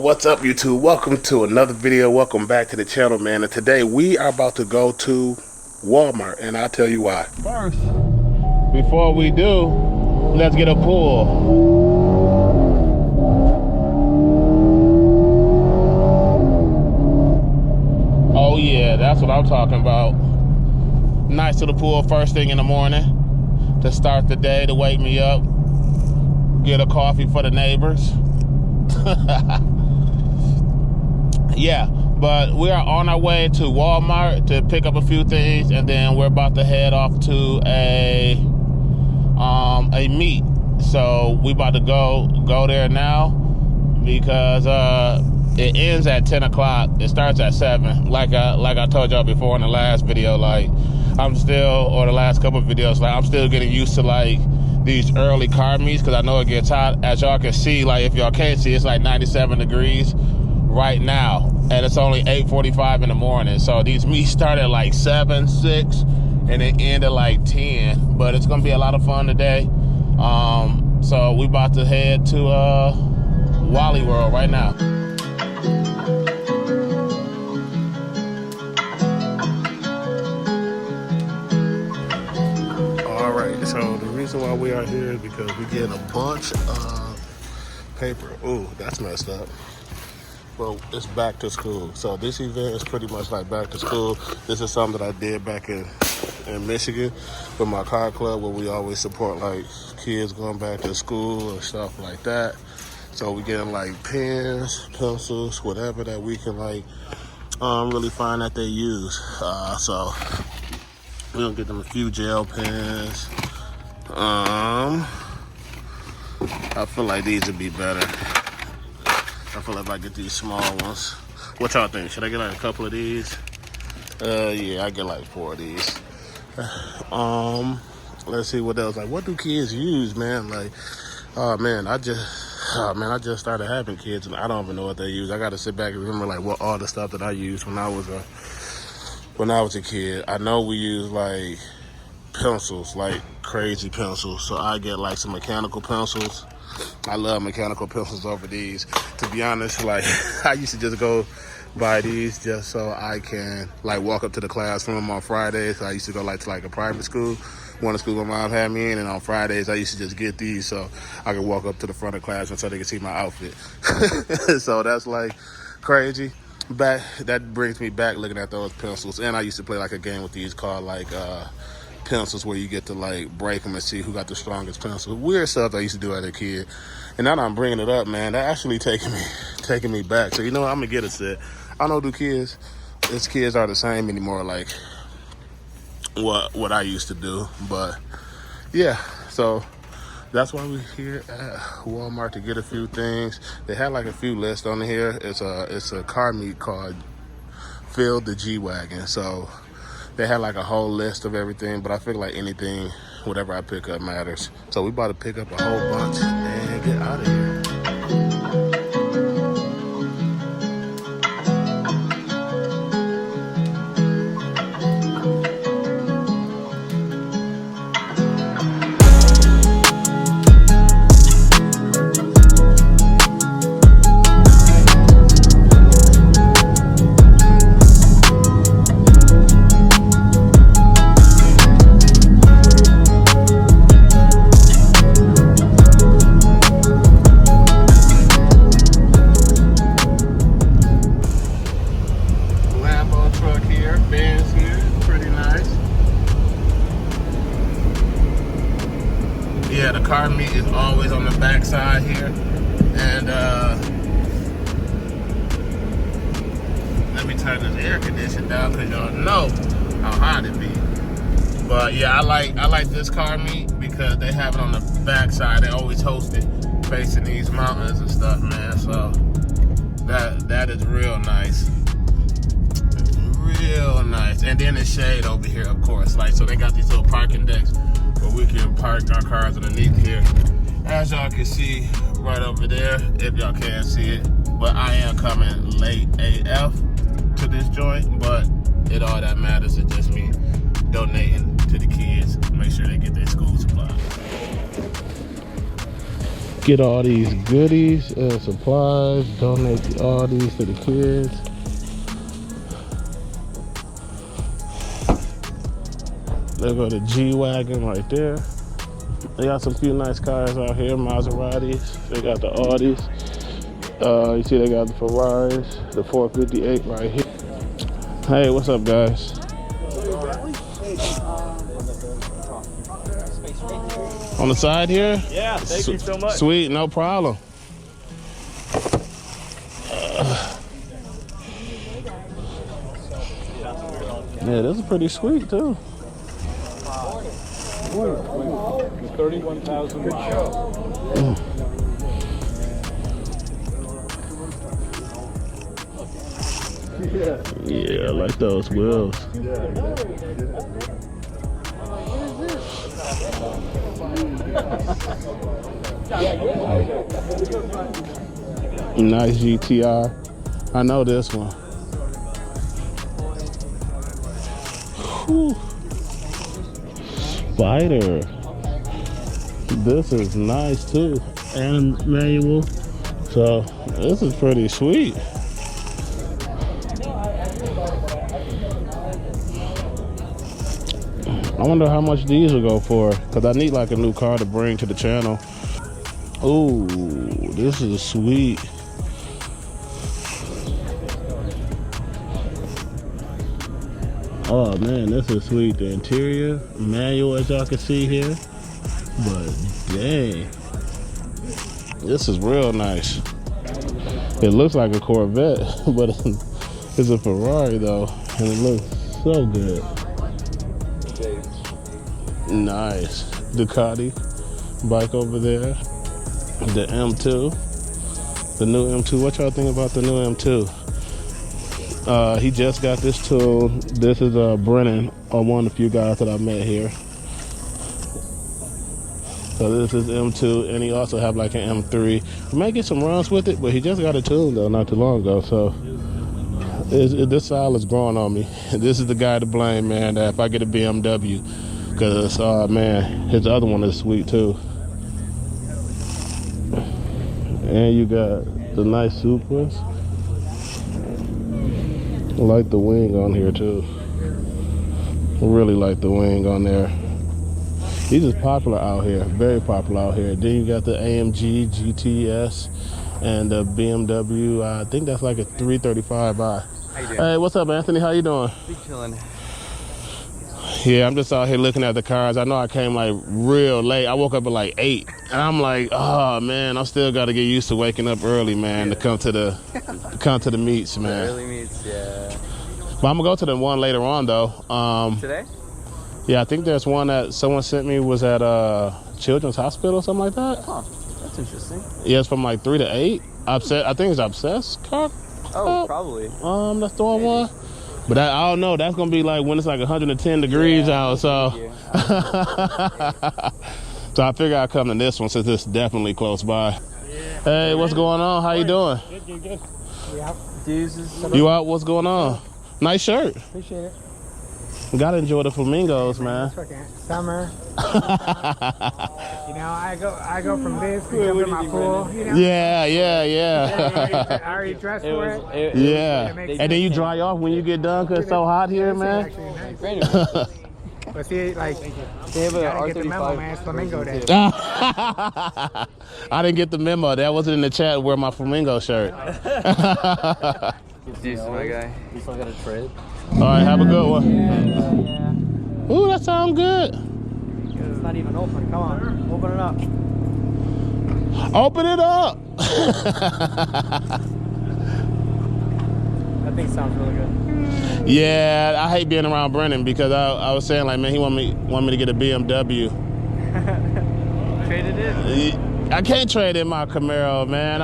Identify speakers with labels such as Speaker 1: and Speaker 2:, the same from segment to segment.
Speaker 1: What's up, YouTube? Welcome to another video. Welcome back to the channel, man. And today we are about to go to Walmart, and I'll tell you why. First, before we do, let's get a pull. Oh yeah, that's what I'm talking about. Nice little pull first thing in the morning to start the day, to wake me up. Get a coffee for the neighbors. Yeah, but we are on our way to Walmart to pick up a few things, and then we're about to head off to a meet. So we about to go there now because it ends at 10 o'clock. It starts at 7. Like I told y'all before in the last video, like the last couple of videos, like I'm still getting used to like these early car meets, because I know it gets hot. As y'all can see, like if y'all can't see, it's like 97 degrees right now, and it's only 8:45 in the morning. So these meets start at like 7, 6, and they end at like 10. But it's gonna be a lot of fun today. So we about to head to Wally World right now. All right, so the reason why we are here is because we're getting a bunch of paper. Ooh, that's messed up. Well, it's back to school. So this event is pretty much like back to school. This is something that I did back in Michigan with my car club, where we always support like kids going back to school and stuff like that. So we getting like pens, pencils, whatever that we can like really find that they use. So we're gonna get them a few gel pens. I feel like these would be better. I feel like if I get these small ones. What y'all think? Should I get like a couple of these? Yeah, I get like 4 of these. Let's see what else. Like, what do kids use, man? Like, I just started having kids, and I don't even know what they use. I got to sit back and remember like what all the stuff that I used when I was a kid. I know we use like pencils, like crazy pencils. So I get like some mechanical pencils. I love mechanical pencils over these. To be honest, like I used to just go buy these just so I can like walk up to the classroom on Fridays. I used to go like to like a private school, one of the schools my mom had me in, and on Fridays I used to just get these so I could walk up to the front of the classroom so they could see my outfit. So that's like crazy. That brings me back looking at those pencils. And I used to play like a game with these called like pencils, where you get to like break them and see who got the strongest pencil. Weird stuff I used to do as a kid. And now that I'm bringing it up, man, that actually taking me back. So you know what, I'm gonna get a set. I know kids are the same anymore, like what I used to do. But yeah, so that's why we're here at Walmart, to get a few things. They had like a few lists on here. It's a car meet called Up A G Wagon. So they had like a whole list of everything, but I feel like anything, whatever I pick up matters. So we about to pick up a whole bunch and get out of here. Yeah, the car meet is always on the back side here. And let me turn this air conditioner down because y'all know how hot it be. But yeah, I like this car meet because they have it on the back side. They always host it facing these mountains and stuff, man. So that is real nice. Real nice. And then it's shade over here, of course. Like, so they got these little parking decks where we can park our cars underneath here. As y'all can see right over there, if y'all can't see it. But I am coming late AF to this joint, but it all that matters is just me donating to the kids, make sure they get their school supplies. Get all these goodies and supplies. Donate all these to the kids. There go the G Wagon right there. They got some few nice cars out here. Maseratis. They got the Audis. You see they got the Ferraris. The 458 right here. Hey, what's up, guys? On the side here?
Speaker 2: Yeah, thank you so much.
Speaker 1: Sweet, no problem. Yeah, this is pretty sweet too.
Speaker 2: 31,000 miles.
Speaker 1: Yeah, I like those wheels. Nice GTR. I know this one. Whew. Spider. This is nice too, and manual. So this is pretty sweet. I wonder how much these will go for, because I need like a new car to bring to the channel. Ooh, this is sweet. Oh man, this is sweet. The interior, manual as y'all can see here. But dang, this is real nice. It looks like a Corvette, but it's a Ferrari though, and it looks so good. Nice. Ducati bike over there. The M2. The new M2. What y'all think about the new M2? He just got this tool. This is Brennan, one of the few guys that I met here. So this is M2, and he also have like an M3. He may get some runs with it, but he just got a tune though not too long ago. So this style is growing on me. This is the guy to blame, man. That if I get a BMW, because man, his other one is sweet too. And you got the nice Supras. I like the wing on here too. I really like the wing on there. These is popular out here, very popular out here. Then you got the AMG GTS and the BMW. I think that's like a 335i.
Speaker 2: How you doing?
Speaker 1: Hey, what's up, Anthony? How you doing?
Speaker 2: Be chilling.
Speaker 1: Yeah, I'm just out here looking at the cars. I know I came like real late. I woke up at like 8, and I'm like, oh man, I still got to get used to waking up early, man, to come to the meets, man.
Speaker 2: The early meets, yeah.
Speaker 1: But I'm gonna go to the one later on though.
Speaker 2: Today?
Speaker 1: Yeah, I think there's one that someone sent me was at Children's Hospital or something like that.
Speaker 2: Huh, that's interesting.
Speaker 1: Yeah, it's from like 3 to 8. I think it's Obsessed car.
Speaker 2: Oh, probably.
Speaker 1: That's the one. But I don't know. That's gonna be like when it's like 110 degrees out. So, so I figure I'll come to this one since it's definitely close by. Yeah. Hey, what's going on? How you doing?
Speaker 3: Good.
Speaker 1: You out? What's going on? Nice shirt.
Speaker 3: Appreciate it.
Speaker 1: Gotta enjoy the flamingos, man.
Speaker 3: Summer. You know, I go from this to come to my pool. You know?
Speaker 1: Yeah.
Speaker 3: I already dressed for it.
Speaker 1: Yeah. And then you dry off when you get done because it's so hot here, man.
Speaker 3: But see, like,
Speaker 2: They have
Speaker 3: you
Speaker 2: a
Speaker 3: gotta get the memo,
Speaker 2: R35
Speaker 3: man. It's Flamingo Day.
Speaker 1: I didn't get the memo. That wasn't in the chat. Wear my flamingo shirt.
Speaker 2: Juice, my guy. We still got a trade.
Speaker 1: All right, have a good one. Ooh, that sounds good.
Speaker 3: It's not even open. Come on, open it up.
Speaker 1: Open it up.
Speaker 3: That thing sounds really good.
Speaker 1: Yeah, I hate being around Brennan because I was saying like, man, he want me to get a BMW.
Speaker 2: Traded in?
Speaker 1: I can't trade in my Camaro, man.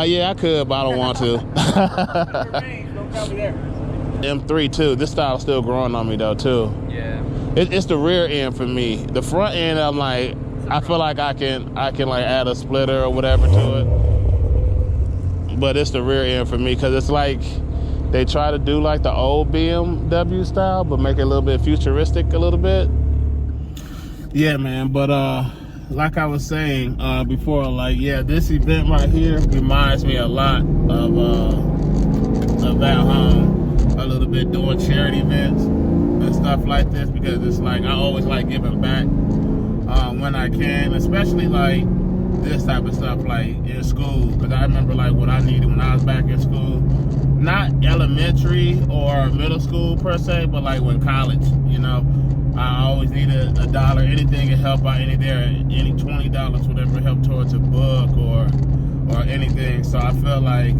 Speaker 1: Yeah, I could, but I don't want to. M3 too. This style's still growing on me though too.
Speaker 2: Yeah.
Speaker 1: It's the rear end for me. The front end, I'm like, I feel like I can like add a splitter or whatever to it. But it's the rear end for me because it's like they try to do like the old BMW style, but make it a little bit futuristic a little bit. Yeah, man. But like I was saying before, like, yeah, this event right here reminds me a lot of at home, a little bit doing charity events and stuff like this, because it's like I always like giving back when I can, especially like this type of stuff, like in school, because I remember like what I needed when I was back in school, not elementary or middle school per se, but like when college, you know, I always needed $1, anything to help out, any $20, whatever, help towards a book or anything. So I feel like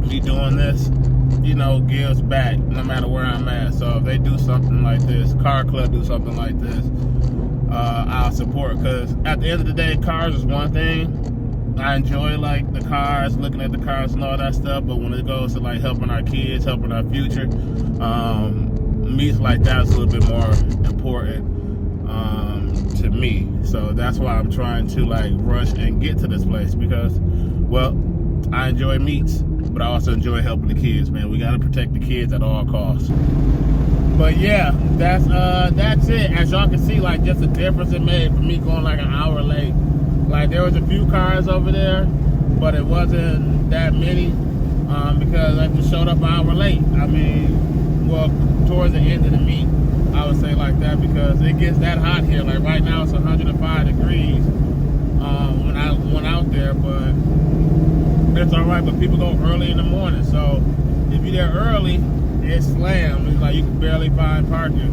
Speaker 1: me doing this, you know, gives back no matter where I'm at. So if they do something like this, car club do something like this, I'll support, because at the end of the day, cars is one thing. I enjoy like the cars, looking at the cars and all that stuff, but when it goes to like helping our kids, helping our future, meets like that's a little bit more important to me. So that's why I'm trying to like rush and get to this place, because, well, I enjoy meets, but I also enjoy helping the kids, man. We gotta protect the kids at all costs. But yeah, that's it. As y'all can see, like, just the difference it made for me going like an hour late. Like, there was a few cars over there, but it wasn't that many because I just showed up an hour late. I mean, well, towards the end of the meet, I would say like that, because it gets that hot here. Like right now it's 105 degrees when I went out there, but it's all right. But people go early in the morning, so if you're there early, it's slammed. It's like you can barely find parking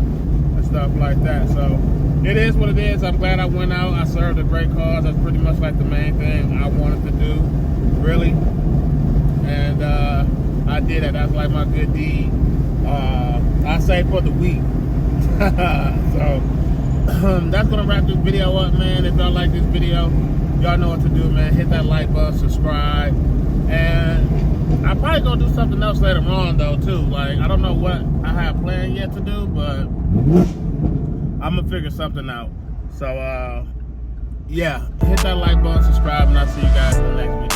Speaker 1: and stuff like that. So it is what it is. I'm glad I went out. I served a great cause. That's pretty much like the main thing I wanted to do, really. And I did it. That's like my good deed. I say for the week. So that's gonna wrap this video up, man. If y'all like this video, y'all know what to do, man. Hit that like button, subscribe, and I'm probably gonna do something else later on though too. Like, I don't know what I have planned yet to do, but I'm gonna figure something out. So yeah, hit that like button, subscribe, and I'll see you guys in the next video.